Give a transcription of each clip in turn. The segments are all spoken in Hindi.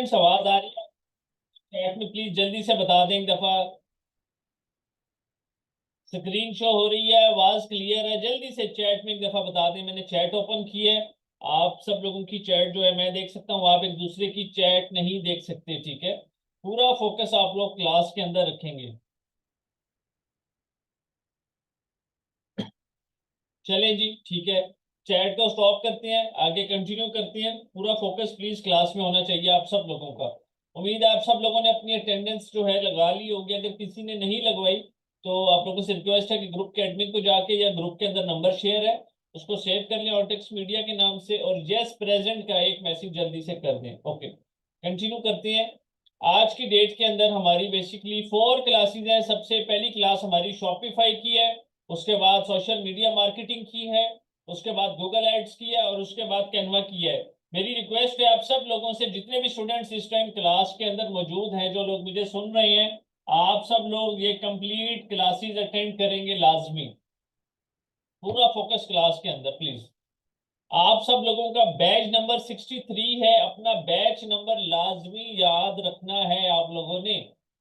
स्टूडेंट्स आवाज आ रही है? चैट में प्लीज जल्दी से बता दें एक दफा। स्क्रीन शो हो रही है, आवाज क्लियर है? जल्दी से चैट में एक दफा बता दें। मैंने चैट ओपन की है। आप सब लोगों की चैट जो है मैं देख सकता हूँ, आप एक दूसरे की चैट नहीं देख सकते, ठीक है? पूरा फोकस आप लोग क्लास के अंदर रखेंगे। चलें जी, ठीक है। चैट को स्टॉप करते हैं, आगे कंटिन्यू करते हैं। पूरा फोकस प्लीज क्लास में होना चाहिए आप सब लोगों का। उम्मीद है आप सब लोगों ने अपनी अटेंडेंस जो है लगा ली होगी। अगर किसी ने नहीं लगवाई तो आप लोगों से रिक्वेस्ट है कि ग्रुप के एडमिन को जाके, या ग्रुप के अंदर नंबर शेयर है उसको सेव कर लें ऑर्टेक्स मीडिया के नाम से, और यस प्रेजेंट का एक मैसेज जल्दी से कर दें। ओके, कंटिन्यू करते हैं। आज की डेट के अंदर हमारी बेसिकली 4 क्लासेज हैं। सबसे पहली क्लास हमारी शॉपिफाई की है, उसके बाद सोशल मीडिया मार्केटिंग की है, उसके बाद गूगल एड्स की है, और उसके बाद कैनवा की है। मेरी रिक्वेस्ट है आप सब लोगों से, जितने भी स्टूडेंट्स इस टाइम क्लास के अंदर मौजूद हैं, जो लोग मुझे सुन रहे हैं, आप सब लोग ये कंप्लीट क्लासेस अटेंड करेंगे लाजमी। पूरा फोकस क्लास के अंदर प्लीज। आप सब लोगों का बैच नंबर 63 है। अपना बैच नंबर लाजमी याद रखना है आप लोगों ने।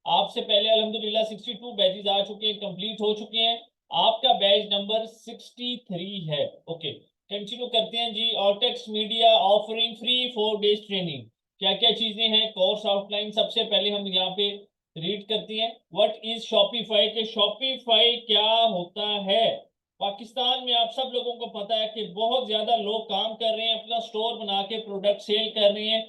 आपसे पहले अल्हम्दुलिल्लाह 62 बैचेस आ चुके हैं, कंप्लीट हो चुके हैं। आपका बैच नंबर 63 है। ओके, कंटिन्यू करते हैं जी। Ortex media offering free 4 days training. क्या क्या चीजें हैं, कोर्स आउटलाइन सबसे पहले हम यहाँ पे रीड करते हैं। व्हाट इज शॉपिफाई, के शॉपिफाई क्या होता है। पाकिस्तान में आप सब लोगों को पता है कि बहुत ज्यादा लोग काम कर रहे हैं, अपना स्टोर बना के प्रोडक्ट सेल कर रहे हैं,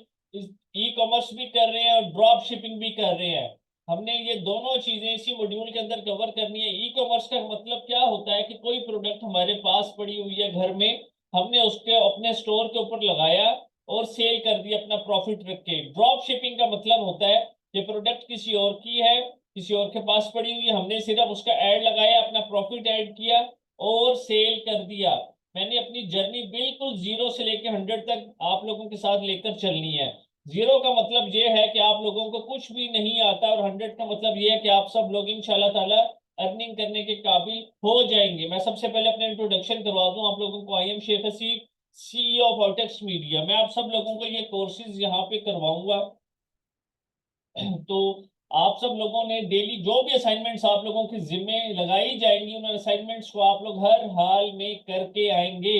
ई कॉमर्स भी कर रहे हैं और ड्रॉप शिपिंग भी कर रहे हैं। हमने ये दोनों चीजें इसी मॉड्यूल के अंदर कवर करनी है। ई कॉमर्स का मतलब क्या होता है कि कोई प्रोडक्ट हमारे पास पड़ी हुई है घर में, हमने उसके अपने स्टोर के ऊपर लगाया और सेल कर दिया अपना प्रॉफिट रख के। ड्रॉप शिपिंग का मतलब होता है कि प्रोडक्ट किसी और की है, किसी और के पास पड़ी हुई है, हमने सिर्फ उसका ऐड लगाया, अपना प्रॉफिट ऐड किया और सेल कर दिया। मैंने अपनी जर्नी बिल्कुल 0 से लेकर 100 तक आप लोगों के साथ लेकर चलनी है। 0 का मतलब ये है कि आप लोगों को कुछ भी नहीं आता, और 100 का मतलब ये है कि आप सब लोग इंशाल्लाह ताला अर्निंग करने के काबिल हो जाएंगे। मैं सबसे पहले अपना इंट्रोडक्शन करवा दूं आप लोगों को। I am Shaikh Haseeb, CEO of Ortex media. मैं आप सब लोगों को ये कोर्सेज यहाँ पे करवाऊंगा। तो आप सब लोगों ने डेली जो भी असाइनमेंट्स आप लोगों की जिम्मे लगाई जाएंगी, उन असाइनमेंट्स को आप लोग हर हाल में करके आएंगे।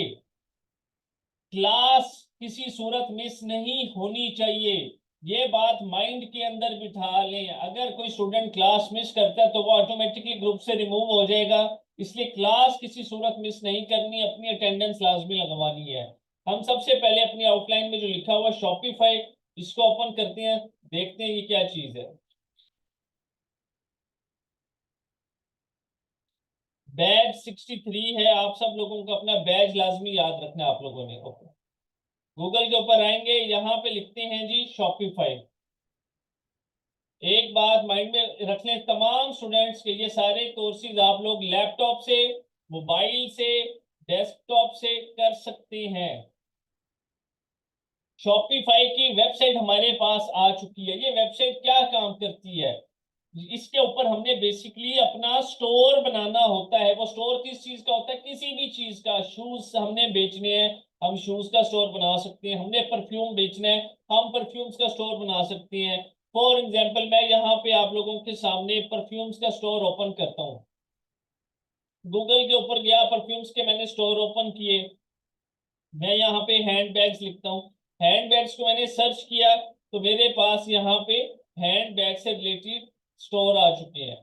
क्लास किसी सूरत मिस नहीं होनी चाहिए, ये बात माइंड के अंदर बिठा लें। अगर कोई स्टूडेंट क्लास मिस करता है तो वो ऑटोमेटिकली ग्रुप से रिमूव हो जाएगा। इसलिए क्लास किसी सूरत मिस नहीं करनी, अपनी अटेंडेंस लाजमी लगवानी है। हम सबसे पहले अपनी आउटलाइन में जो लिखा हुआ शॉपिफाई, इसको ओपन करते हैं, देखते हैं ये क्या चीज है। बैच 63 है। आप सब लोगों को अपना बैच लाजमी याद रखना है आप लोगों ने। ओके, गूगल के ऊपर आएंगे, यहाँ पे लिखते हैं जी शॉपिफाई। एक बात माइंड में रख लें तमाम स्टूडेंट्स के, ये सारे कोर्सेज आप लोग लैपटॉप से, मोबाइल से, डेस्कटॉप से कर सकते हैं। शॉपिफाई की वेबसाइट हमारे पास आ चुकी है। ये वेबसाइट क्या काम करती है, इसके ऊपर हमने बेसिकली अपना स्टोर बनाना होता है। वो स्टोर किस चीज का होता है, किसी भी चीज का। शूज हमने बेचने हैं, हम शूज का स्टोर बना सकते हैं। हमने परफ्यूम बेचना है, हम परफ्यूम्स का स्टोर बना सकते हैं। फॉर एग्जाम्पल मैं यहाँ पे आप लोगों के सामने परफ्यूम्स का स्टोर ओपन करता हूँ। गूगल के ऊपर गया, परफ्यूम्स के मैंने स्टोर ओपन किए। मैं यहाँ पे हैंड बैग्स लिखता हूँ, हैंड बैग्स को मैंने सर्च किया तो मेरे पास यहाँ पे हैंड बैग से रिलेटेड स्टोर आ चुके हैं।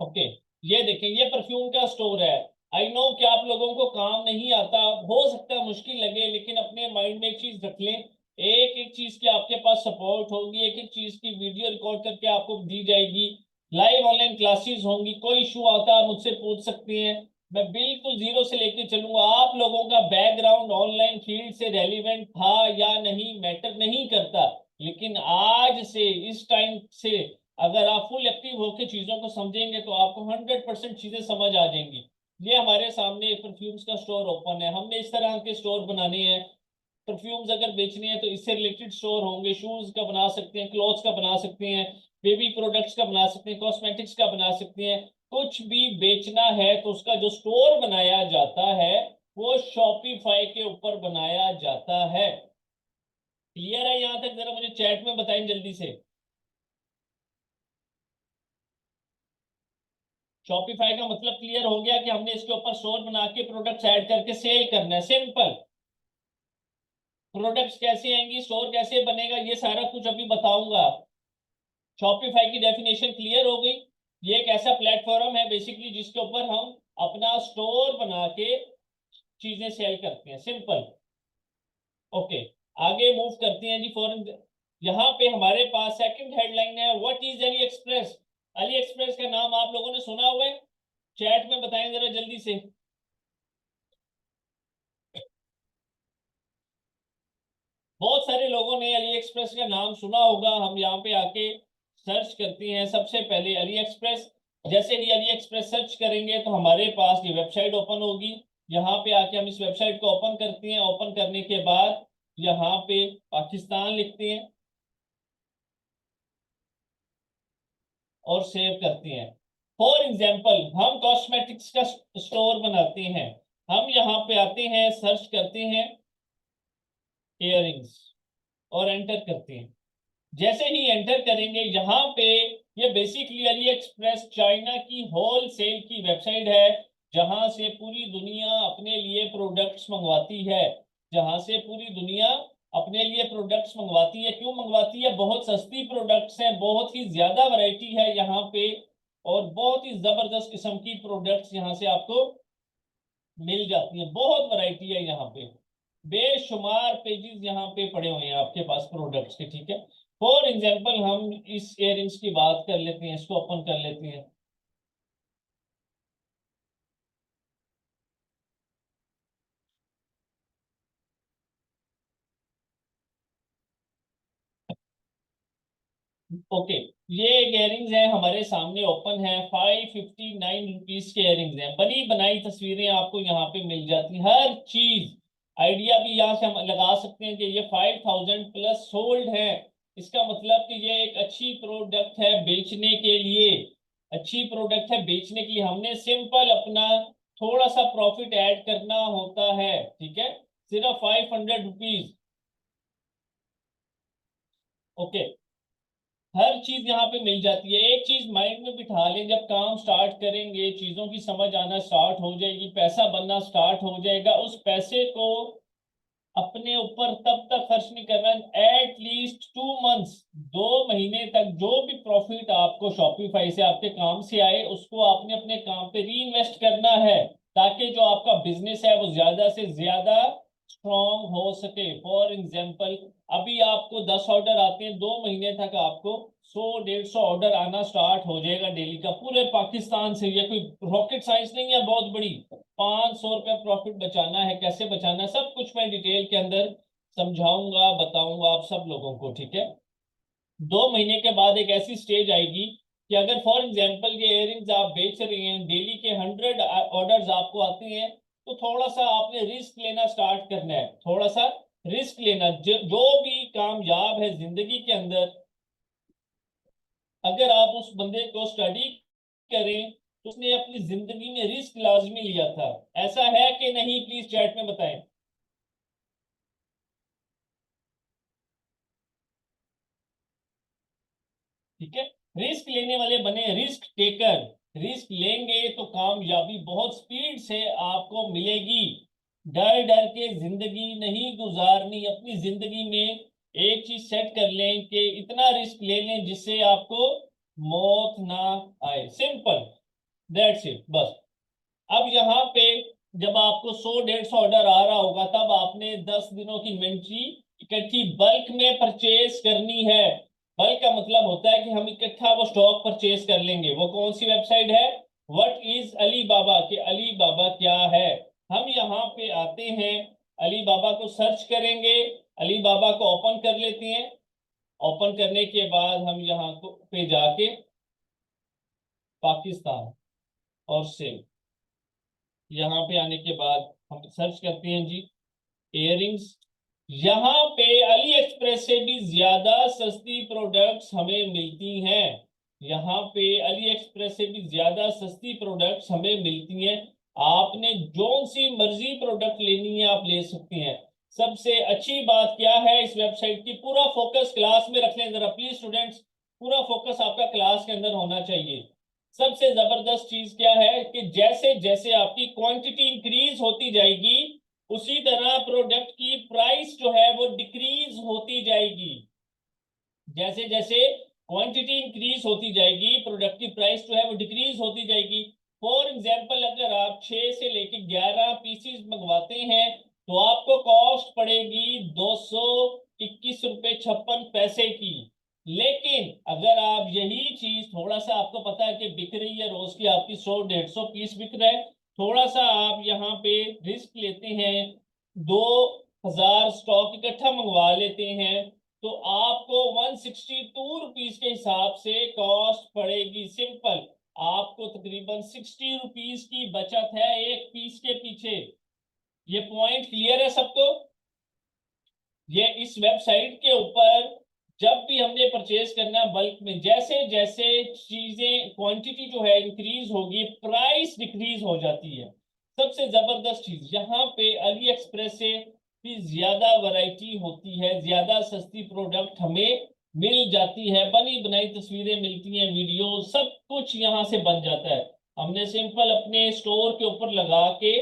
ओके, ये देखें, ये परफ्यूम का स्टोर है। आई नो कि आप लोगों को काम नहीं आता, हो सकता है मुश्किल लगे, लेकिन अपने माइंड में एक चीज रख लें, एक एक चीज की आपके पास सपोर्ट होगी, एक एक चीज की वीडियो रिकॉर्ड करके आपको दी जाएगी। लाइव ऑनलाइन क्लासेस होंगी, कोई इशू आता है मुझसे पूछ सकते हैं। मैं बिल्कुल 0 से लेके चलूंगा। आप लोगों का बैकग्राउंड ऑनलाइन फील्ड से रेलिवेंट था या नहीं मैटर नहीं करता, लेकिन आज से, इस टाइम से अगर आप फुल एक्टिव होकर चीजों को समझेंगे तो आपको 100% चीजें समझ आ जाएंगी। ये हमारे सामने एक परफ्यूम्स का स्टोर ओपन है। हमने इस तरह के स्टोर बनाने हैं। परफ्यूम्स अगर बेचनी है तो इससे रिलेटेड स्टोर होंगे, शूज का बना सकते हैं, क्लॉथ्स का बना सकते हैं, बेबी प्रोडक्ट्स का बना सकते हैं, कॉस्मेटिक्स का बना सकते हैं। कुछ भी बेचना है तो उसका जो स्टोर बनाया जाता है वो शॉपिफाई के ऊपर बनाया जाता है। क्लियर है यहां तक? जरा मुझे चैट में बताएं जल्दी से। शॉपिफाई का मतलब क्लियर हो गया कि हमने इसके ऊपर स्टोर बना के प्रोडक्ट्स ऐड करके सेल करना है, सिंपल। प्रोडक्ट्स कैसे आएंगी, स्टोर कैसे बनेगा, ये सारा कुछ अभी बताऊंगा। शॉपिफाई की डेफिनेशन क्लियर हो गई। ये एक ऐसा प्लेटफॉर्म है बेसिकली जिसके ऊपर हम अपना स्टोर बना के चीजें सेल करते हैं, सिंपल। ओके, आगे मूव करते हैं जी। फॉरन यहाँ पे हमारे पास सेकंड हेडलाइन है, what is Ali express. Ali express का नाम आप लोगों ने सुना हुआ है? चैट में बताएं जरा जल्दी से। बहुत सारे लोगों ने अली एक्सप्रेस का नाम सुना होगा। हम यहाँ पे आके सर्च करते हैं सबसे पहले अली एक्सप्रेस। जैसे ही अली एक्सप्रेस सर्च करेंगे तो हमारे पास ये वेबसाइट ओपन होगी। यहाँ पे आके हम इस वेबसाइट को ओपन करते हैं। ओपन करने के बाद यहाँ पे पाकिस्तान लिखते हैं और सेव करते हैं। फॉर एग्जाम्पल हम कॉस्मेटिक्स का स्टोर बनाते हैं। हम यहाँ पे आते हैं, सर्च करते हैं इयररिंग्स और एंटर करते हैं। जैसे ही एंटर करेंगे यहाँ पे, ये बेसिकली अली एक्सप्रेस चाइना की होलसेल की वेबसाइट है जहां से पूरी दुनिया अपने लिए प्रोडक्ट्स मंगवाती है। जहां से पूरी दुनिया अपने लिए प्रोडक्ट्स मंगवाती है। क्यों मंगवाती है? बहुत सस्ती प्रोडक्ट्स हैं, बहुत ही ज्यादा वैरायटी है यहाँ पे, और बहुत ही जबरदस्त किस्म की प्रोडक्ट्स यहाँ से आपको मिल जाती है। बहुत वैरायटी है यहाँ पे, बेशुमार पेजेस यहाँ पे पड़े हुए हैं आपके पास प्रोडक्ट्स के, ठीक है। फॉर एग्जांपल हम इस इयररिंग्स की बात कर लेते हैं, इसको ओपन कर लेते हैं। ओके, ये इयररिंग्स हैं हमारे सामने ओपन है। 559 रुपीज के इयररिंग्स हैं। बनी बनाई तस्वीरें आपको यहाँ पे मिल जाती, हर चीज। आइडिया भी यहाँ से हम लगा सकते हैं कि ये 5000 प्लस सोल्ड है। इसका मतलब कि ये एक अच्छी प्रोडक्ट है बेचने के लिए। अच्छी प्रोडक्ट है बेचने के लिए, हमने सिंपल अपना थोड़ा सा प्रॉफिट ऐड करना होता है, ठीक है। सिर्फ 500 रुपीज। ओके, हर चीज यहाँ पे मिल जाती है। एक चीज माइंड में बिठा लें, जब काम स्टार्ट करेंगे चीजों की समझ आना स्टार्ट हो जाएगी, पैसा बनना स्टार्ट हो जाएगा। उस पैसे को अपने ऊपर तब तक खर्च नहीं करना, एट लीस्ट 2 मंथ्स, 2 महीने तक जो भी प्रॉफिट आपको शॉपिफाई से आपके काम से आए उसको आपने अपने काम पे री इन्वेस्ट करना है, ताकि जो आपका बिजनेस है वो ज्यादा से ज्यादा स्ट्रॉन्ग हो सके। फॉर एग्जाम्पल, अभी आपको 10 ऑर्डर आते हैं, 2 महीने तक आपको 100-150 ऑर्डर आना स्टार्ट हो जाएगा डेली का, पूरे पाकिस्तान से। ये कोई रॉकेट साइंस नहीं है बहुत बड़ी। 500 रुपया प्रॉफिट बचाना है, कैसे बचाना है सब कुछ मैं डिटेल के अंदर समझाऊंगा, बताऊंगा आप सब लोगों को, ठीक है। 2 महीने के बाद एक ऐसी स्टेज आएगी कि अगर फॉर एग्जाम्पल ये इयररिंग्स आप बेच रहे हैं, डेली के 100 ऑर्डर्स आपको आते हैं, तो थोड़ा सा आपने रिस्क लेना स्टार्ट करना है। थोड़ा सा रिस्क लेना, जो भी कामयाब है जिंदगी के अंदर, अगर आप उस बंदे को स्टडी करें तो उसने अपनी जिंदगी में रिस्क लाजमी लिया था। ऐसा है कि नहीं? प्लीज चैट में बताएं। ठीक है, रिस्क लेने वाले बने, रिस्क टेकर। रिस्क लेंगे तो कामयाबी बहुत स्पीड से आपको मिलेगी। डर डर के जिंदगी नहीं गुजारनी। अपनी जिंदगी में एक चीज सेट कर लें कि इतना रिस्क ले लें जिससे आपको मौत ना आए, सिंपल, दैट्स इट, बस। अब यहाँ पे जब आपको 100-150 ऑर्डर आ रहा होगा, तब आपने 10 दिनों की इन्वेंट्री इकट्ठी बल्क में परचेज करनी है। बल्क का मतलब होता है कि हम इकट्ठा वो स्टॉक परचेज कर लेंगे। वो कौन सी वेबसाइट है? व्हाट इज अली बाबा, कि अली बाबा क्या है। हम यहाँ पे आते हैं, अली बाबा को सर्च करेंगे, अली बाबा को ओपन कर लेते हैं। ओपन करने के बाद हम यहाँ पे जाके पाकिस्तान और सेव, यहाँ पे आने के बाद हम सर्च करते हैं जी इयररिंग्स। यहाँ पे अली एक्सप्रेस से भी ज्यादा सस्ती प्रोडक्ट्स हमें मिलती हैं। यहाँ पे अली एक्सप्रेस से भी ज्यादा सस्ती प्रोडक्ट्स हमें मिलती हैं। आपने जो सी मर्जी प्रोडक्ट लेनी है आप ले सकती हैं। सबसे अच्छी बात क्या है इस वेबसाइट की, पूरा फोकस क्लास में रख लें जरा प्लीज स्टूडेंट्स, पूरा फोकस आपका क्लास के अंदर होना चाहिए। सबसे जबरदस्त चीज क्या है कि जैसे जैसे आपकी क्वांटिटी इंक्रीज होती जाएगी उसी तरह प्रोडक्ट की प्राइस जो है वो डिक्रीज होती जाएगी। जैसे जैसे क्वांटिटी इंक्रीज होती जाएगी प्रोडक्ट की प्राइस जो है वो डिक्रीज होती जाएगी। फॉर एग्जांपल अगर आप 6 से लेके 11 पीसीस मंगवाते हैं तो आपको कॉस्ट पड़ेगी 221 रुपए 56 पैसे की। लेकिन अगर आप यही चीज थोड़ा सा, आपको पता है कि बिक रही है रोज की आपकी 100-150 पीस बिक रहा है, थोड़ा सा आप यहाँ पे रिस्क लेते हैं, 2000 स्टॉक इकट्ठा मंगवा लेते हैं, तो आपको 162 रुपीज के हिसाब से कॉस्ट पड़ेगी। सिंपल, आपको तकरीबन 60 रुपीज की बचत है एक पीस के पीछे। ये पॉइंट क्लियर है सबको? ये इस वेबसाइट के ऊपर जब भी हमने परचेज करना बल्क में, जैसे जैसे चीजें क्वांटिटी जो है इंक्रीज होगी प्राइस डिक्रीज हो जाती है। सबसे जबरदस्त चीज यहाँ पे अली एक्सप्रेस से भी ज्यादा वैरायटी होती है, ज्यादा सस्ती प्रोडक्ट हमें मिल जाती है, बनी बनाई तस्वीरें मिलती हैं, वीडियो सब कुछ यहाँ से बन जाता है। हमने सिंपल अपने स्टोर के ऊपर लगा के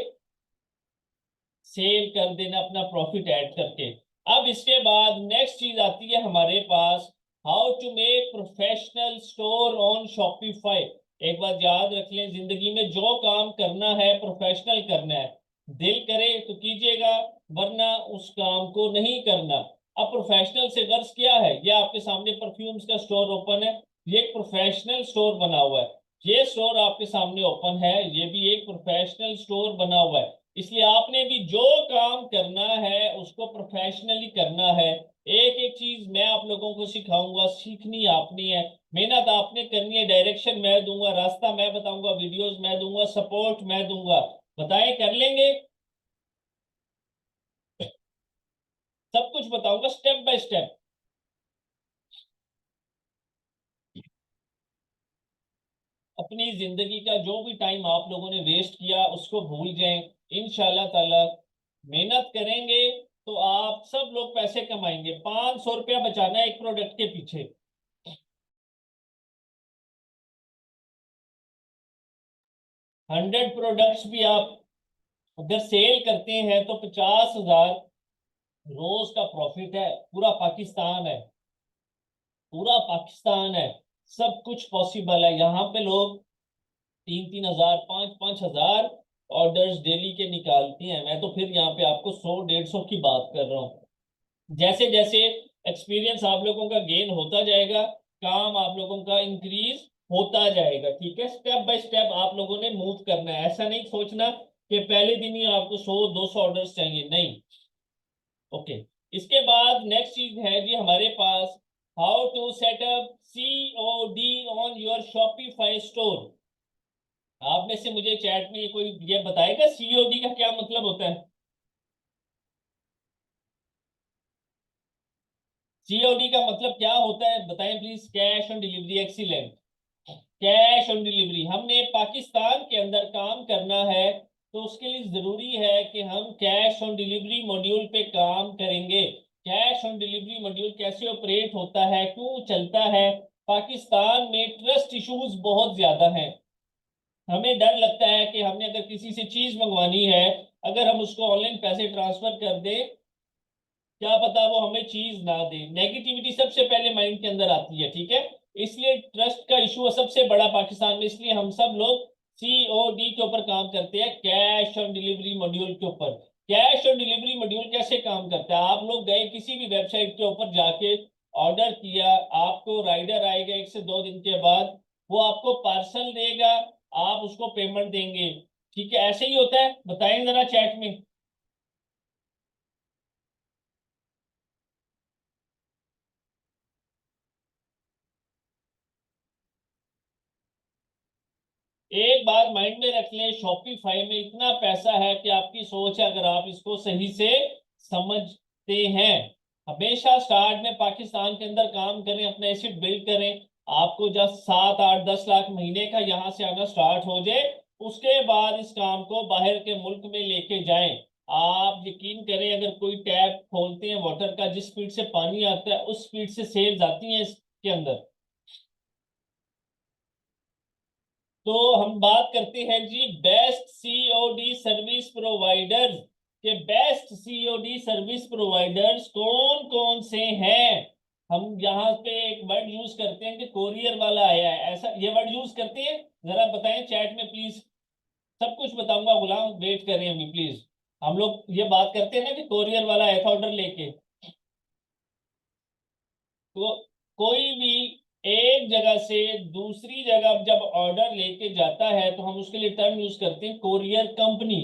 सेल कर देना अपना प्रॉफिट ऐड करके। अब इसके बाद नेक्स्ट चीज आती है हमारे पास, how to make professional store on Shopify. एक बात याद रख लें, जिंदगी में जो काम करना है प्रोफेशनल करना है, दिल करे तो कीजिएगा वरना उस काम को नहीं करना। अब प्रोफेशनल से गर्ज क्या है, ये आपके सामने परफ्यूम्स का स्टोर ओपन है, ये एक प्रोफेशनल स्टोर बना हुआ है। ये स्टोर आपके सामने ओपन है, ये भी एक प्रोफेशनल स्टोर बना हुआ है। इसलिए आपने भी जो काम करना है उसको प्रोफेशनली करना है। एक एक चीज मैं आप लोगों को सिखाऊंगा, सीखनी आपने है, मेहनत आपने करनी है, डायरेक्शन मैं दूंगा, रास्ता मैं बताऊंगा, वीडियोस मैं दूंगा, सपोर्ट मैं दूंगा। बताएं कर लेंगे? सब कुछ बताऊंगा स्टेप बाय स्टेप। अपनी जिंदगी का जो भी टाइम आप लोगों ने वेस्ट किया उसको भूल जाएं। इंशाल्लाह ताला मेहनत करेंगे तो आप सब लोग पैसे कमाएंगे। 500 रुपया बचाना है एक प्रोडक्ट के पीछे। 100 प्रोडक्ट्स भी आप अगर सेल करते हैं तो 50,000 रोज का प्रॉफिट है। पूरा पाकिस्तान है, पूरा पाकिस्तान है, सब कुछ पॉसिबल है। यहाँ पे लोग 3-3 हजार 5-5 हजार ऑर्डर्स डेली के निकालती हैं। मैं तो फिर यहाँ पे आपको 100-150 की बात कर रहा हूँ। जैसे जैसे एक्सपीरियंस आप लोगों का गेन होता जाएगा, काम आप लोगों का इंक्रीज होता जाएगा। ठीक है, स्टेप बाय स्टेप आप लोगों ने मूव करना है। ऐसा नहीं सोचना कि पहले दिन ही आपको 100-200 ऑर्डर्स चाहिए, नहीं। ओके, इसके बाद नेक्स्ट चीज है जी हमारे पास, how to set up COD on your Shopify store. आप में से मुझे चैट में कोई ये बताएगा COD का क्या मतलब होता है? COD का मतलब क्या होता है बताएं please. Cash on delivery, excellent. Cash on delivery, हमने पाकिस्तान के अंदर काम करना है तो उसके लिए जरूरी है कि हम कैश ऑन डिलीवरी मॉड्यूल पे काम करेंगे। कैश ऑन डिलीवरी मॉड्यूल कैसे ऑपरेट होता है, क्यों चलता है? पाकिस्तान में ट्रस्ट इश्यूज बहुत ज्यादा हैं। हमें डर लगता है कि हमने अगर किसी से चीज मंगवानी है, अगर हम उसको ऑनलाइन पैसे ट्रांसफर कर दें, क्या पता वो हमें चीज ना दे। नेगेटिविटी सबसे पहले माइंड के अंदर आती है, ठीक है। इसलिए ट्रस्ट का इशू है सबसे बड़ा पाकिस्तान में, इसलिए हम सब लोग COD के ऊपर काम करते हैं, कैश ऑन डिलीवरी मॉड्यूल के ऊपर। कैश ऑन डिलीवरी मॉड्यूल कैसे काम करता है? आप लोग गए किसी भी वेबसाइट के ऊपर जाके ऑर्डर किया, आपको राइडर आएगा 1 से 2 दिन के बाद, वो आपको पार्सल देगा, आप उसको पेमेंट देंगे। ठीक है, ऐसे ही होता है? बताएं जरा चैट में। एक बात माइंड में रख लें, शॉपिफाई में इतना पैसा है कि आपकी सोच है अगर आप इसको सही से समझ सकते हैं। हमेशा स्टार्ट में पाकिस्तान के अंदर काम करें, अपना एसेट बिल्ड करें। आपको जब 7 8 10 लाख महीने का यहाँ से आना स्टार्ट हो जाए, उसके बाद इस काम को बाहर के मुल्क में लेके जाएं। आप यकीन करें, अगर कोई टैप खोलते हैं वाटर का, जिस स्पीड से पानी आता है उस स्पीड से सेल्स आती हैं इसके अंदर। तो हम बात करते हैं जी बेस्ट सीओडी सर्विस प्रोवाइडर्स के। बेस्ट सीओडी सर्विस प्रोवाइडर्स कौन कौन से हैं? हम यहाँ पे एक वर्ड यूज करते हैं कि कोरियर वाला आया है, ऐसा ये वर्ड यूज करते हैं। जरा बताएं चैट में प्लीज। सब कुछ बताऊंगा, गुलाम वेट करें अभी प्लीज। हम लोग ये बात करते हैं ना कि कोरियर वाला आया था ऑर्डर लेके। तो कोई भी एक जगह से दूसरी जगह जब ऑर्डर लेके जाता है तो हम उसके लिए टर्म यूज करते हैं कोरियर कंपनी।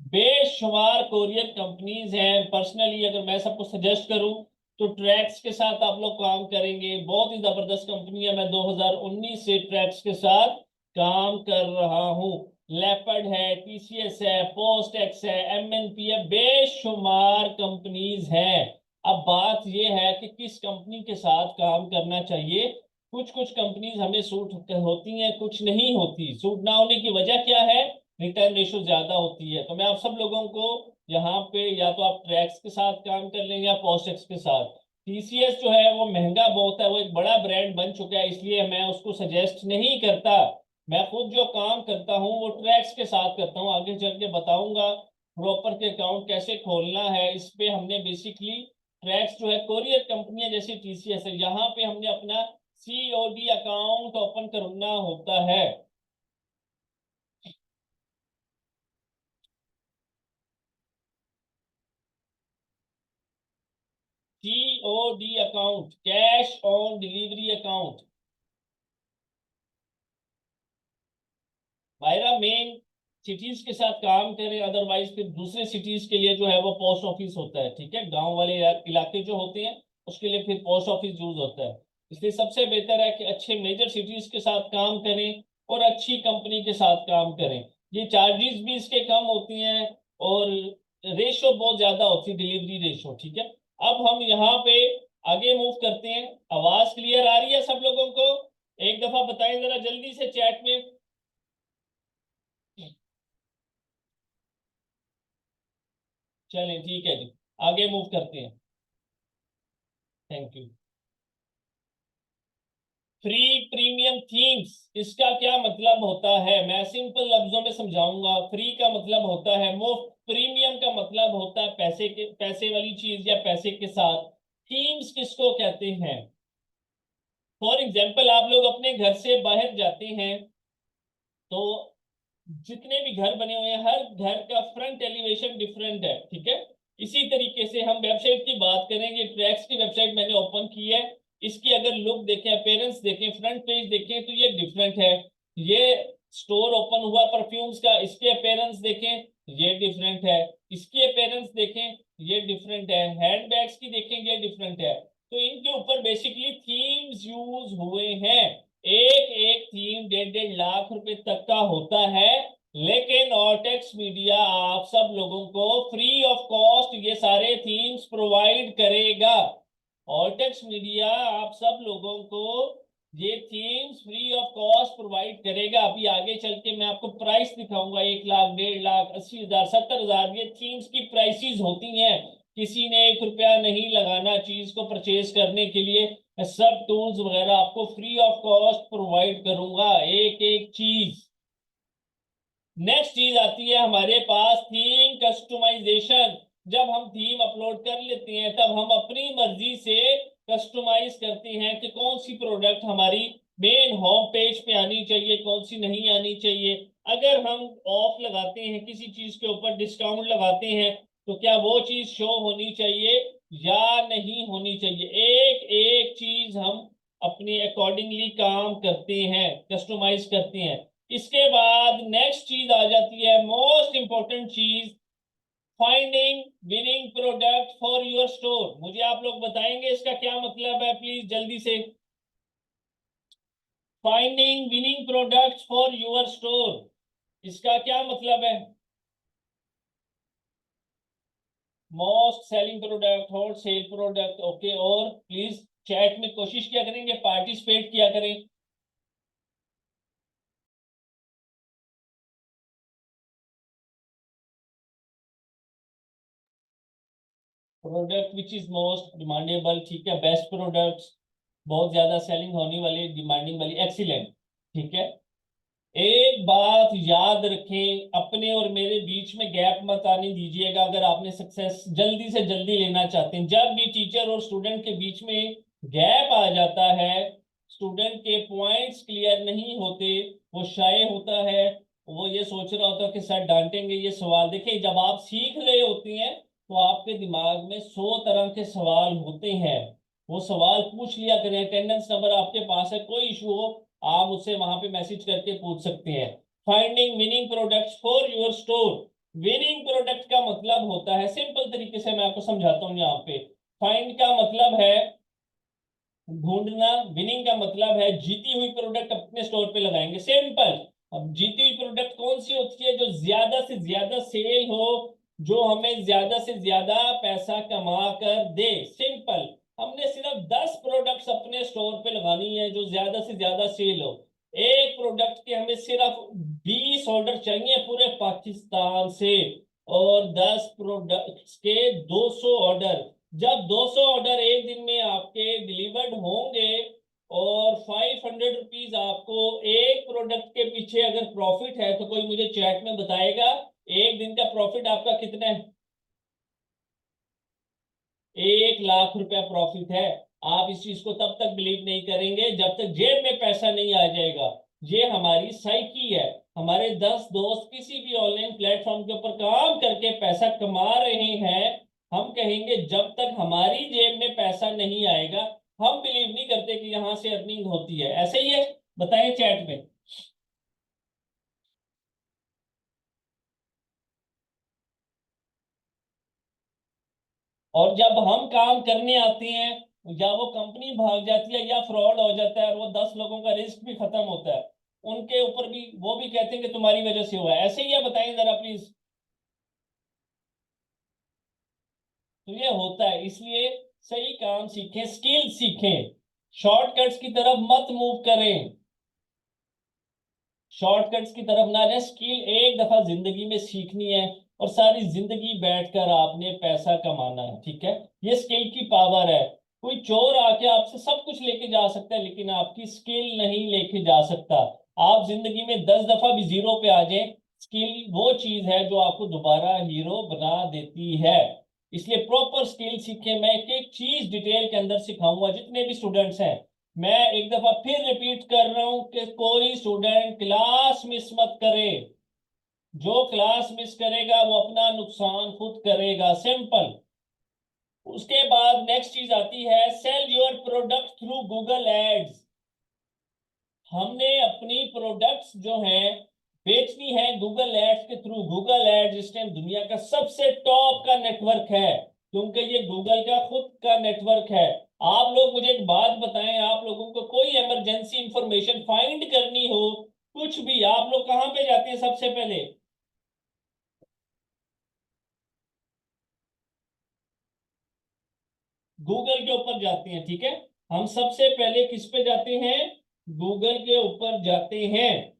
बेशुमार कोरियर कंपनीज हैं। पर्सनली अगर मैं सबको सजेस्ट करूं तो ट्रैक्स के साथ आप लोग काम करेंगे। बहुत ही जबरदस्त कंपनी है। मैं 2019 से ट्रैक्स के साथ काम कर रहा हूं। लेपर्ड है, टीसीएस है, पोस्ट एक्स है, एमएनपी है, बेशुमार कंपनीज हैं। अब बात यह है कि किस कंपनी के साथ काम करना चाहिए। कुछ कुछ कंपनीज हमें सूट होती हैं, कुछ नहीं होती। सूट ना होने की वजह क्या है? रिटर्न रेशो ज्यादा होती है। तो मैं आप सब लोगों को यहाँ पे, या तो आप ट्रैक्स के साथ काम कर लें या पोस्टेक्स के साथ। टीसीएस जो है वो महंगा बहुत है, वो एक बड़ा ब्रांड बन चुका है, इसलिए मैं उसको सजेस्ट नहीं करता। मैं खुद जो काम करता हूँ वो ट्रैक्स के साथ करता हूँ। आगे चल के बताऊंगा प्रॉपर के अकाउंट कैसे खोलना है। इस पे हमने बेसिकली ट्रैक्स जो है कोरियर कंपनियां जैसे टीसीएस है, यहाँ पे हमने अपना सीओडी अकाउंट ओपन करना होता है। COD account, cash on delivery account. वायरा main cities के साथ काम करें, अदरवाइज फिर दूसरे सिटीज के लिए जो है वो पोस्ट ऑफिस होता है। ठीक है, गांव वाले इलाके जो होते हैं उसके लिए फिर पोस्ट ऑफिस यूज होता है। इसलिए सबसे बेहतर है कि अच्छे मेजर सिटीज के साथ काम करें और अच्छी कंपनी के साथ काम करें। ये चार्जेस भी इसके कम होती हैं और रेशो बहुत ज्यादा होती है, डिलीवरी रेशो। ठीक है, अब हम यहाँ पे आगे मूव करते हैं। आवाज क्लियर आ रही है सब लोगों को? एक दफा बताएं जरा जल्दी से चैट में। चलें ठीक है जी, आगे मूव करते हैं। Thank you. Free premium themes, इसका क्या मतलब होता है? मैं सिंपल लफ्जों में समझाऊंगा। फ्री का मतलब होता है मुफ्त, प्रीमियम का मतलब होता है पैसे के, पैसे वाली चीज या पैसे के साथ। थीम्स किसको कहते हैं? फॉर एग्जाम्पल, आप लोग अपने घर से बाहर जाते हैं तो जितने भी घर बने हुए हैं हर घर का फ्रंट एलिवेशन डिफरेंट है। ठीक है, इसी तरीके से हम वेबसाइट की बात करेंगे। ट्रैक्स की वेबसाइट मैंने ओपन की है। इसकी अगर लुक देखें, अपीयरेंस देखें, फ्रंट पेज देखें तो ये डिफरेंट है। ये स्टोर ओपन हुआ परफ्यूम्स का, इसके अपीयरेंस देखें ये डिफरेंट है। इसकी अपीयरेंस देखें ये डिफरेंट है। हैंडबैग्स की देखें ये डिफरेंट है। तो इनके ऊपर बेसिकली थीम्स यूज हुए हैं। एक एक थीम 1.5 1.5 लाख रुपए तक का होता है। लेकिन ऑर्टेक्स मीडिया आप सब लोगों को फ्री ऑफ कॉस्ट ये सारे थीम्स प्रोवाइड करेगा। ऑर्टेक्स मीडिया आप सब लोगों को ये themes free of cost provide करेगा। अभी आगे चल के मैं आपको प्राइस दिखाऊंगा। 1 लाख, 1.5 लाख, 80,000, 70,000 ये थीम्स की प्राइसेस होती हैं। किसी ने 1 रुपया नहीं लगाना चीज को परचेज करने के लिए। मैं सब टूल्स वगैरह आपको फ्री ऑफ कॉस्ट प्रोवाइड करूंगा, एक एक चीज। नेक्स्ट चीज आती है हमारे पास थीम कस्टमाइजेशन। जब हम थीम अपलोड कर लेते हैं तब हम अपनी मर्जी से कस्टमाइज करते हैं कि कौन सी प्रोडक्ट हमारी मेन होम पेज पे आनी चाहिए, कौन सी नहीं आनी चाहिए। अगर हम ऑफ लगाते हैं, किसी चीज के ऊपर डिस्काउंट लगाते हैं, तो क्या वो चीज शो होनी चाहिए या नहीं होनी चाहिए? एक एक चीज हम अपनी अकॉर्डिंगली काम करते हैं, कस्टमाइज करते हैं। इसके बाद नेक्स्ट चीज आ जाती है, मोस्ट इंपॉर्टेंट चीज, finding winning product for your store. मुझे आप लोग बताएंगे इसका क्या मतलब है प्लीज जल्दी से। Finding winning product for your store, इसका क्या मतलब है? Most selling product, hot sale product. Okay, और प्लीज चैट में कोशिश किया करेंगे, पार्टिसिपेट किया करें। Product which is most demandable, ठीक है, बेस्ट प्रोडक्ट्स, बहुत ज्यादा सेलिंग होने वाली, डिमांडिंग वाली, एक्सीलेंट। ठीक है, एक बात याद रखें, अपने और मेरे बीच में गैप मत आने दीजिएगा अगर आपने सक्सेस जल्दी से जल्दी लेना चाहते हैं। जब भी टीचर और स्टूडेंट के बीच में गैप आ जाता है, स्टूडेंट के पॉइंट्स क्लियर नहीं होते, वो शाय होता है, वो ये सोच रहा होता है कि सर डांटेंगे ये सवाल। देखिए, जब आप सीख रहे होते हैं तो आपके दिमाग में 100 तरह के सवाल होते हैं, वो सवाल पूछ लिया करें। अटेंडेंस नंबर आपके पास है, कोई इशू हो आप उससे वहां पे मैसेज करके पूछ सकते हैं। Finding winning products for your store. Winning product का मतलब होता है, सिंपल तरीके से मैं आपको समझाता हूँ यहाँ पे। फाइंड का मतलब है ढूंढना, विनिंग का मतलब है जीती हुई प्रोडक्ट अपने स्टोर पे लगाएंगे, सिंपल। अब जीती हुई प्रोडक्ट कौन सी होती है? जो ज्यादा से ज्यादा सेल हो, जो हमें ज्यादा से ज्यादा पैसा कमा कर दे, सिंपल। हमने सिर्फ 10 प्रोडक्ट्स अपने स्टोर पे लगानी है जो ज्यादा से ज्यादा सेल हो। एक प्रोडक्ट के हमें सिर्फ 20 ऑर्डर चाहिए पूरे पाकिस्तान से, और 10 प्रोडक्ट्स के 200 ऑर्डर। जब 200 ऑर्डर एक दिन में आपके डिलीवर्ड होंगे और 500 रुपीज आपको एक प्रोडक्ट के पीछे अगर प्रॉफिट है, तो कोई मुझे चैट में बताएगा एक दिन का प्रॉफिट आपका कितना है? 1 लाख रुपया प्रॉफिट है। आप इस चीज को तब तक बिलीव नहीं करेंगे जब तक जेब में पैसा नहीं आ जाएगा। ये हमारी साइकी है। हमारे 10 दोस्त किसी भी ऑनलाइन प्लेटफॉर्म के ऊपर काम करके पैसा कमा रहे हैं, हम कहेंगे जब तक हमारी जेब में पैसा नहीं आएगा हम बिलीव नहीं करते कि यहां से अर्निंग होती है। ऐसे ही है, बताएं चैट में। और जब हम काम करने आते हैं, या वो कंपनी भाग जाती है या फ्रॉड हो जाता है और वो 10 लोगों का रिस्क भी खत्म होता है, उनके ऊपर भी वो भी कहते हैं कि तुम्हारी वजह से हुआ है। ऐसे ही है, बताइए जरा प्लीज। तो ये होता है, इसलिए सही काम सीखें, स्किल सीखें, शॉर्टकट्स की तरफ मत मूव करें। शॉर्टकट्स की तरफ ना जाए, स्किल एक दफा जिंदगी में सीखनी है और सारी जिंदगी बैठकर आपने पैसा कमाना है। ठीक है, ये स्किल की पावर है। कोई चोर आके आपसे सब कुछ लेके जा सकता है लेकिन आपकी स्किल नहीं लेके जा सकता। आप जिंदगी में 10 दफा भी जीरो पे आ जाए, स्किल वो चीज है जो आपको दोबारा हीरो बना देती है। इसलिए प्रॉपर स्किल सीखें। मैं एक एक चीज डिटेल के अंदर सिखाऊंगा जितने भी स्टूडेंट्स हैं। मैं एक दफा फिर रिपीट कर रहा हूं कि कोई स्टूडेंट क्लास मिस मत करे। जो क्लास मिस करेगा वो अपना नुकसान खुद करेगा, सिंपल। उसके बाद नेक्स्ट चीज आती है sell your product through Google ads. हमने अपनी प्रोडक्ट्स जो हैं बेचनी है गूगल एड्स के थ्रू। गूगल एड्स इस टाइम दुनिया का सबसे टॉप का नेटवर्क है, क्योंकि ये गूगल का खुद का नेटवर्क है। आप लोग मुझे एक बात बताएं, आप लोगों को कोई इमरजेंसी इंफॉर्मेशन फाइंड करनी हो, कुछ भी, आप लोग कहां पे जाते हैं सबसे पहले? गूगल के ऊपर जाते हैं, ठीक है। हम सबसे पहले किस पे जाते हैं? गूगल के ऊपर जाते हैं,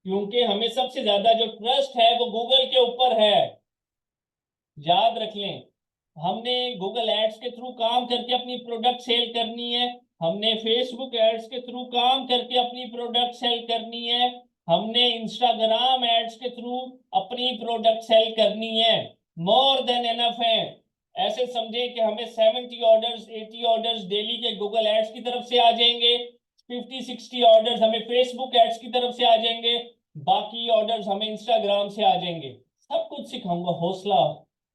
क्योंकि हमें सबसे ज्यादा जो ट्रस्ट है वो गूगल के ऊपर है। याद रख लें, हमने गूगल एड्स के थ्रू काम करके अपनी प्रोडक्ट सेल करनी है, हमने फेसबुक एड्स के थ्रू काम करके अपनी प्रोडक्ट सेल करनी है, हमने इंस्टाग्राम एड्स के थ्रू अपनी प्रोडक्ट सेल करनी है। मोर देन एनफ है। ऐसे समझे कि हमें 70 ऑर्डर्स 80 ऑर्डर्स डेली के गूगल एड्स की तरफ से आ जाएंगे, 50 60 ऑर्डर्स हमें फेसबुक एड्स की तरफ से आ जाएंगे, बाकी ऑर्डर्स हमें इंस्टाग्राम से आ जाएंगे। सब कुछ सिखाऊंगा, हौसला।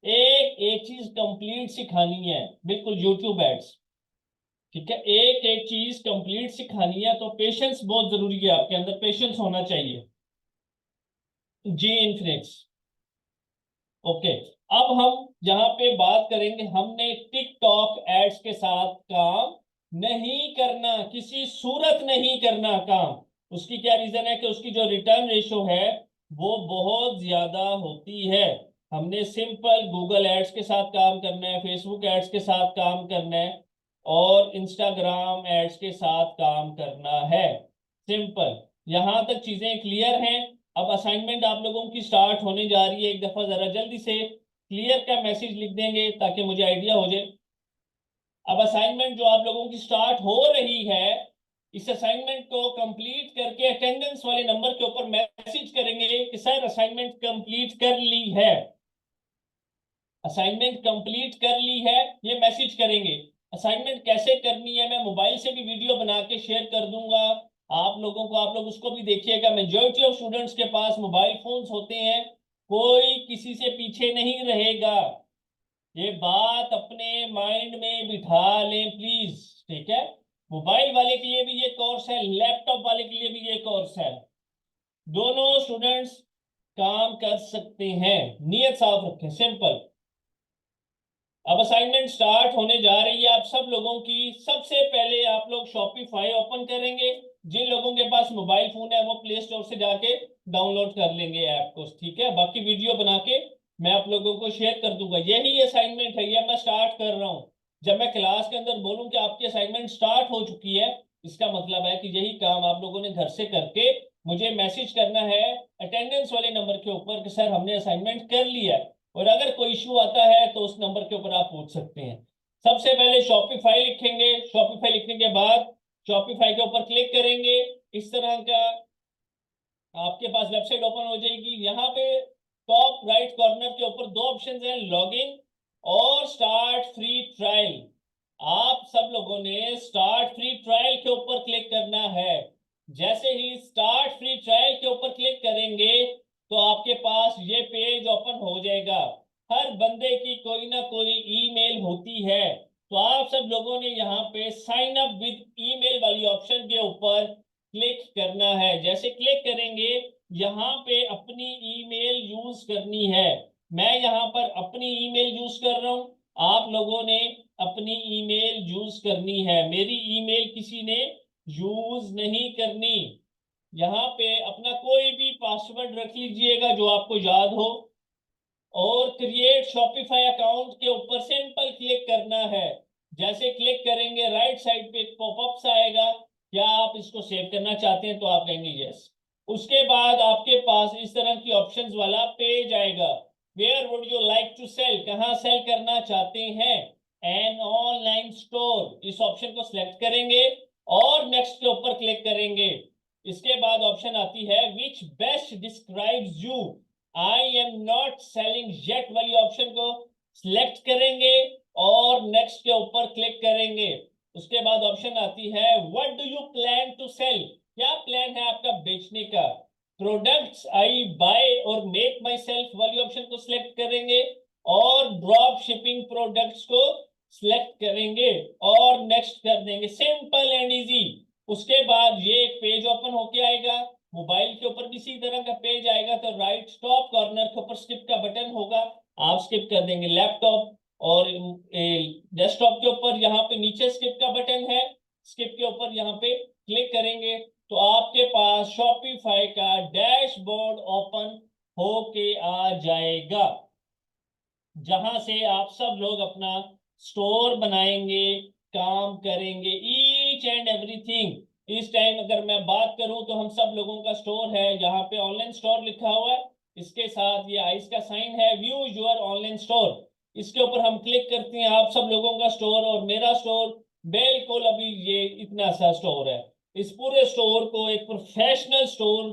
एक एक चीज कंप्लीट सिखानी है, बिल्कुल यूट्यूब एड्स। ठीक है, एक एक चीज कंप्लीट सिखानी है, तो पेशेंस बहुत जरूरी है, आपके अंदर पेशेंस होना चाहिए। जी इन्फिनिक्स। ओके, अब हम जहां पे बात करेंगे, हमने टिकटॉक एड्स के साथ काम नहीं करना, किसी सूरत नहीं करना काम। उसकी क्या रीजन है कि उसकी जो रिटर्न रेशो है वो बहुत ज्यादा होती है। हमने सिंपल गूगल एड्स के साथ काम करना है, फेसबुक एड्स के साथ काम करना है और इंस्टाग्राम एड्स के साथ काम करना है। सिंपल, यहां तक चीजें क्लियर हैं। अब असाइनमेंट आप लोगों की स्टार्ट होने जा रही है। एक दफा जरा जल्दी से क्लियर का मैसेज लिख देंगे ताकि मुझे आइडिया हो जाए। अब असाइनमेंट जो आप लोगों की स्टार्ट हो रही है, इस असाइनमेंट को कंप्लीट करके अटेंडेंस वाले नंबर के ऊपर मैसेज करेंगे कि सर असाइनमेंट कंप्लीट कर ली है, असाइनमेंट कंप्लीट कर ली है, ये मैसेज करेंगे। असाइनमेंट कैसे करनी है मैं मोबाइल से भी वीडियो बना के शेयर कर दूंगा आप लोगों को, आप लोग उसको भी देखिएगा। मेजॉरिटी ऑफ स्टूडेंट्स के पास मोबाइल फोन्स होते हैं, कोई किसी से पीछे नहीं रहेगा। ये बात अपने माइंड में बिठा लें प्लीज, ठीक है। मोबाइल वाले के लिए भी ये कोर्स है, लैपटॉप वाले के लिए भी ये कोर्स है, दोनों स्टूडेंट्स काम कर सकते हैं। नियत साफ रखें, सिंपल। अब असाइनमेंट स्टार्ट होने जा रही है आप सब लोगों की। सबसे पहले आप लोग शॉपिफाई ओपन करेंगे। जिन लोगों के पास मोबाइल फोन है वो प्ले स्टोर से जाके डाउनलोड कर लेंगे ऐप को, ठीक है। बाकी वीडियो बना के मैं आप लोगों को शेयर कर दूंगा। यही असाइनमेंट है, ये मैं स्टार्ट कर रहा हूँ। जब मैं क्लास के अंदर बोलूं कि आपकी असाइनमेंट स्टार्ट हो चुकी है, इसका मतलब है कि यही काम आप लोगों ने घर से करके मुझे मैसेज करना है अटेंडेंस वाले नंबर के ऊपर कि सर हमने असाइनमेंट कर लिया है। और अगर कोई इशू आता है तो उस नंबर के ऊपर आप पूछ सकते हैं। सबसे पहले शॉपिफाई लिखेंगे। शॉपिफाई लिखने के बाद शॉपिफाई के ऊपर क्लिक करेंगे। इस तरह का आपके पास वेबसाइट ओपन हो जाएगी। यहाँ पे टॉप राइट कॉर्नर के ऊपर दो ऑप्शन हैं, लॉगिन और स्टार्ट फ्री ट्रायल। आप सब लोगों ने स्टार्ट फ्री ट्रायल के ऊपर क्लिक करना है। जैसे ही स्टार्ट फ्री ट्रायल के ऊपर क्लिक करेंगे तो आपके पास ये पेज ओपन हो जाएगा। हर बंदे की कोई ना कोई ईमेल होती है, तो आप सब लोगों ने यहाँ पे साइन अप विद ईमेल वाली ऑप्शन के ऊपर क्लिक करना है। जैसे क्लिक करेंगे यहाँ पे अपनी ईमेल यूज करनी है। मैं यहाँ पर अपनी ईमेल यूज कर रहा हूँ, आप लोगों ने अपनी ईमेल यूज करनी है। मेरी ईमेल किसी ने यूज नहीं करनी। यहाँ पे अपना कोई भी पासवर्ड रख लीजिएगा जो आपको याद हो और क्रिएट शॉपिफाई अकाउंट के ऊपर सिंपल क्लिक करना है। जैसे क्लिक करेंगे राइट साइड पे एक पॉपअप आएगा, क्या आप इसको सेव करना चाहते हैं तो आप कहेंगे यस। उसके बाद आपके पास इस तरह की ऑप्शंस वाला पेज आएगा। Where would you like to sell, कहां सेल करना चाहते हैं, एन ऑनलाइन स्टोर, इस ऑप्शन को सिलेक्ट करेंगे और नेक्स्ट के ऊपर क्लिक करेंगे। इसके बाद ऑप्शन आती है विच best describes you, I am not selling yet वाली ऑप्शन को सिलेक्ट करेंगे और नेक्स्ट के ऊपर क्लिक करेंगे। उसके बाद ऑप्शन आती है what do you plan to sell, क्या प्लान है आपका बेचने का। प्रोडक्ट्स आई बाय और मेक माई सेल्फ वाली ऑप्शन को सिलेक्ट करेंगे और ड्रॉप शिपिंग प्रोडक्ट्स को सिलेक्ट करेंगे और नेक्स्ट कर देंगे। Simple and easy. उसके बाद ये एक पेज ओपन होके आएगा। मोबाइल के ऊपर किसी तरह का पेज आएगा तो राइट टॉप कॉर्नर के ऊपर स्किप का बटन होगा, आप स्किप कर देंगे। लैपटॉप और डेस्कटॉप के ऊपर यहाँ पे नीचे स्किप का बटन है, स्किप के ऊपर यहाँ पे क्लिक करेंगे तो आपके पास शॉपिफाई का डैशबोर्ड ओपन होके आ जाएगा, जहां से आप सब लोग अपना स्टोर बनाएंगे, काम करेंगे, ईच एंड एवरीथिंग। इस टाइम अगर मैं बात करूं तो हम सब लोगों का स्टोर है, यहाँ पे ऑनलाइन स्टोर लिखा हुआ है, इसके साथ ये आइस का साइन है, व्यू योर ऑनलाइन स्टोर। इसके ऊपर हम क्लिक करते हैं, आप सब लोगों का स्टोर और मेरा स्टोर बिल्कुल अभी ये इतना सा स्टोर है। इस पूरे स्टोर को एक प्रोफेशनल स्टोर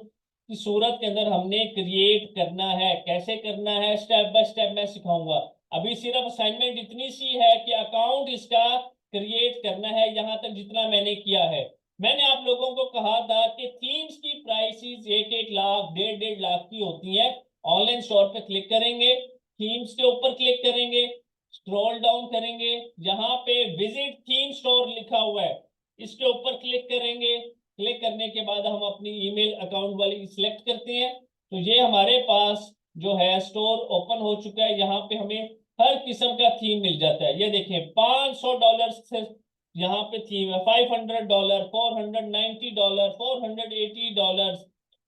की सूरत के अंदर हमने क्रिएट करना है। कैसे करना है स्टेप बाय स्टेप मैं सिखाऊंगा। अभी सिर्फ असाइनमेंट इतनी सी है कि अकाउंट इसका क्रिएट करना है, यहां तक जितना मैंने किया है। मैंने आप लोगों को कहा था कि थीम्स की प्राइसेस 1-1 लाख 1.5-1.5 लाख की होती है। ऑनलाइन स्टोर पे क्लिक करेंगे, थीम्स के ऊपर क्लिक करेंगे, स्क्रॉल डाउन करेंगे, यहाँ पे विजिट थीम स्टोर लिखा हुआ है, इसके ऊपर क्लिक करेंगे। क्लिक करने के बाद हम अपनी ईमेल अकाउंट वाली सिलेक्ट करते हैं तो ये हमारे पास जो है स्टोर ओपन हो चुका है। यहाँ पे हमें हर किस्म का थीम मिल जाता है। ये देखें $500 से यहाँ पे थीम है, $500, $490, $480,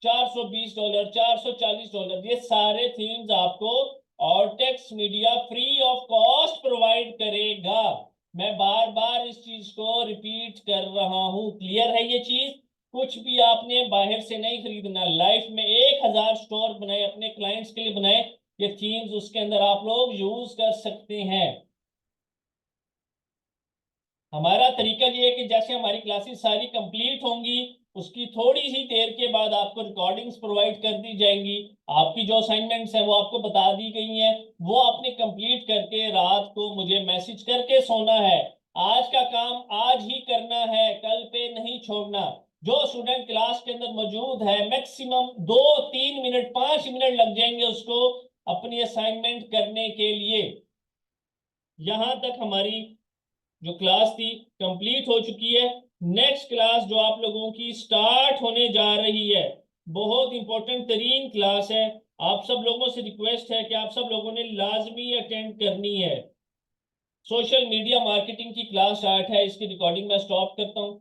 $420, $440, ये सारे थीम्स आपको Ortex media free of cost provide करेगा। मैं बार बार इस चीज को रिपीट कर रहा हूं। क्लियर है ये चीज? कुछ भी आपने बाहर से नहीं खरीदना। लाइफ में 1000 स्टोर बनाए, अपने क्लाइंट्स के लिए बनाए, ये थीम्स उसके अंदर आप लोग यूज कर सकते हैं। हमारा तरीका ये है कि जैसे हमारी क्लासेस सारी कंप्लीट होंगी, उसकी थोड़ी सी देर के बाद आपको रिकॉर्डिंग्स प्रोवाइड कर दी जाएंगी। आपकी जो असाइनमेंट्स हैं वो आपको बता दी गई हैं, वो आपने कंप्लीट करके रात को मुझे मैसेज करके सोना है। आज का काम आज ही करना है, कल पे नहीं छोड़ना। जो स्टूडेंट क्लास के अंदर मौजूद है, मैक्सिमम 2-3 मिनट 5 मिनट लग जाएंगे उसको अपनी असाइनमेंट करने के लिए। यहां तक हमारी जो क्लास थी कंप्लीट हो चुकी है। नेक्स्ट क्लास जो आप लोगों की स्टार्ट होने जा रही है, बहुत इंपॉर्टेंट तरीन क्लास है। आप सब लोगों से रिक्वेस्ट है कि आप सब लोगों ने लाजमी अटेंड करनी है। सोशल मीडिया मार्केटिंग की क्लास स्टार्ट है, इसकी रिकॉर्डिंग मैं स्टॉप करता हूं।